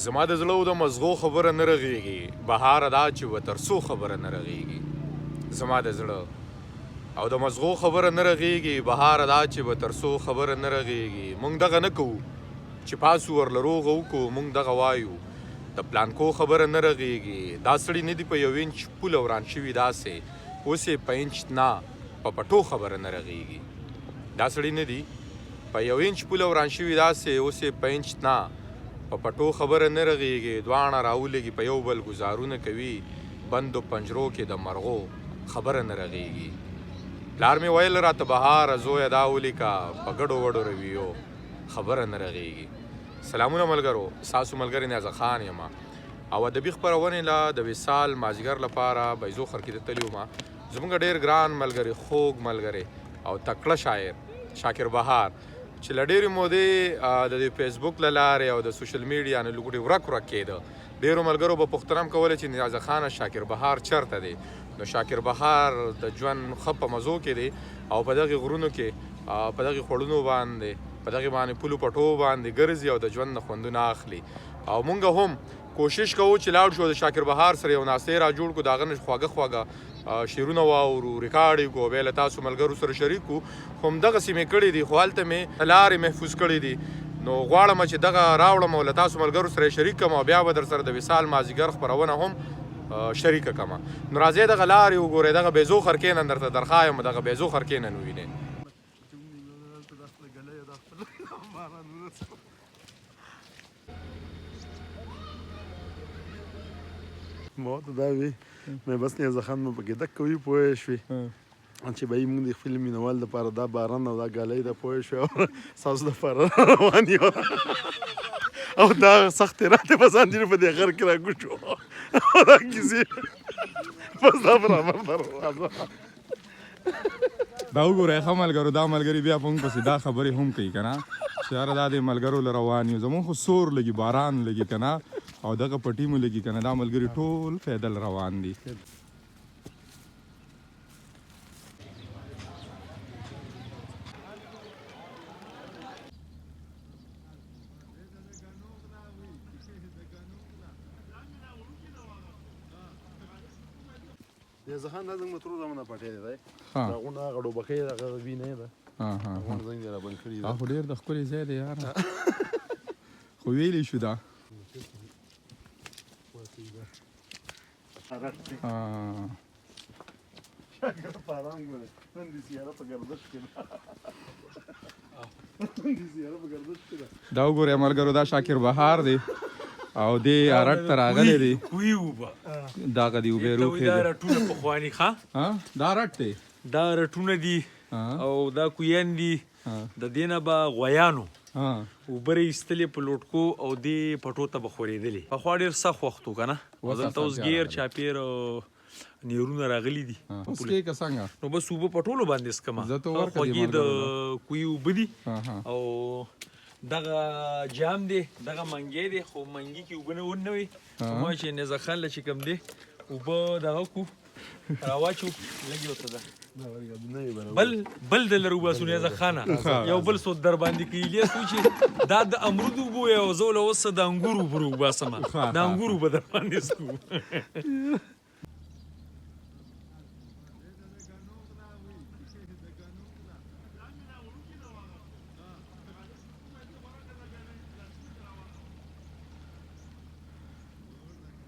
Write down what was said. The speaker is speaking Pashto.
زما د زړه د مزغو خبره نه رغېږي، بهاره دا چې و تر څو خبره نه رغېږي. زما د زړه او د مزغو خبره نه رغېږي، بهاره دا چې و تر څو خبره نه رغېږي. مونږ دغه نه کوو چې پاسو ورله روغه وکړو، مونږ دغه وایو د پلانکو خبره نه رغېږي. دا سړي نه دي په یو انچ پوله وران شوي داسې، اوس یې په انچ نه په پټو خبره نه رغېږي. دا سړي نه دي په یو انچ پوله وران شوي داسې، اوس یې په انچ نه په پټو خبره نه رغېږي. دواړه راولېږي په یو بل ګزارونه کوي، بندو پنجرو کې د مرغو خبره نه رغېږي. پلار مې ویل راته بهاره زویه دا ولیکه په ګډو وډو رویو خبره نه رغېږي. سلامونه ملګرو، ستاسو ملګری نیازه خان یم او ادبي خپرونې له د وصال مازدیګر لپاره بیزو خر کې تللی وم. زموږ ډېر ګران ملګری، خوږ ملګری او تکړه شاعر شاکر بهار چې له ډېرې مودې د دې فیسبوک له لارې او د سوشل میډیا نه لږ ورک کېده. ډېرو ملګرو به پوښتنه هم کوله چې نیازه خانه شاکر بهار چېرته دی. نو شاکر بهار د ژوند ښه په مزو کې دی او په دغې غرونو کې په دغې خوړونو باندې په دغې باندې پولو پټو باندې ګرځي او د ژوند نه خوندونه اخلي. او مونږ هم کوشش کوو چې لاړ شو د شاکر بهار سره یو ناستې را جوړ کړو، د هغه نه خواږه خواږه شعرونه واورو، ریکارډ یې کړو، بیا له تاسو ملګرو سره شریک کړو. خو همدغسې مې کړي دي، خو هلته مې لارې محفوظ کړي دي. نو غواړم چې دغه راوړم او له تاسو ملګرو سره یې شریک کړم او بیا به در سره د وصال مازدیګر خپرونه هم شریکه کړم. نو راځئ دغه لارې وګورئ، دغه بیزو خرکې نن درته درښایم، دغه بیزو خرکې نن ووینئ. ما ته دا وی مې بس نیازه خان مې پکې دک کوي پوه شوې چې به یې مونږ د خپل مینوال دپاره دا باران او دا ګالی ده پوه شوې او ستاسو دپاره روان یو او دا سختې راتې په ځان ډېر په دې غر کې راګوټ وو او دا کیسې بس دا برابر دا وګورئ ښه ملګرو، دا ملګري بیا په موږ پسې دا خبرې هم کوي که نه چې یاره دا د ملګرو له روان یو، زمونږ خو سور لګي، باران لګي که نه او دغه پټي مو لګي که نه، دا ملګري ټول پیدل روان دي. نیازه خان دا زموږ ترور زمانه پټی دی دی هغونه هغه ډوبکۍ دغه وینه یې ده هغونه زنګ یې رابند کړي دا خو ډېر د ښکلي ځای دی یاره خو ویلی شو دا شاکر په ارام ګورې نن دې سیاره په ګردش کې ده. دا وګورئ ملګرو، دا شاکر بهار دی او دې ارټ ته راغلی دی. کوی اوبه دغه دی اوبې روخې دا رټونه پخواني ښه دا رټ دی، دا رټونه دي او دا کویان دي. د دې نه به غویانو اوبه ایستلې په لوټکو او دې پټو ته به خورېدلې. پخوا ډېر سخت وخت و که نه، دلته اوس ګیر چاپېر نیرونه راغلي دي. اوس کې که څنګه نو بس اوبه په ټولو باندې څکمه، خوږې د کوی اوبه دي او دغه جام دی، دغه منګی دی، خو منګي کې اوبه نه وي. ما چې نیازه خان له چې کوم دی اوبه دغه کو راواچو لږ ورته ده بل د لر وباسو نیازه خانه یو بل څوک در باندې کوي الیاس و چې دا د امرود اوبه یو زه له اوس د انګور اوبه وباسمه، د انګور اوبه در باندې څکو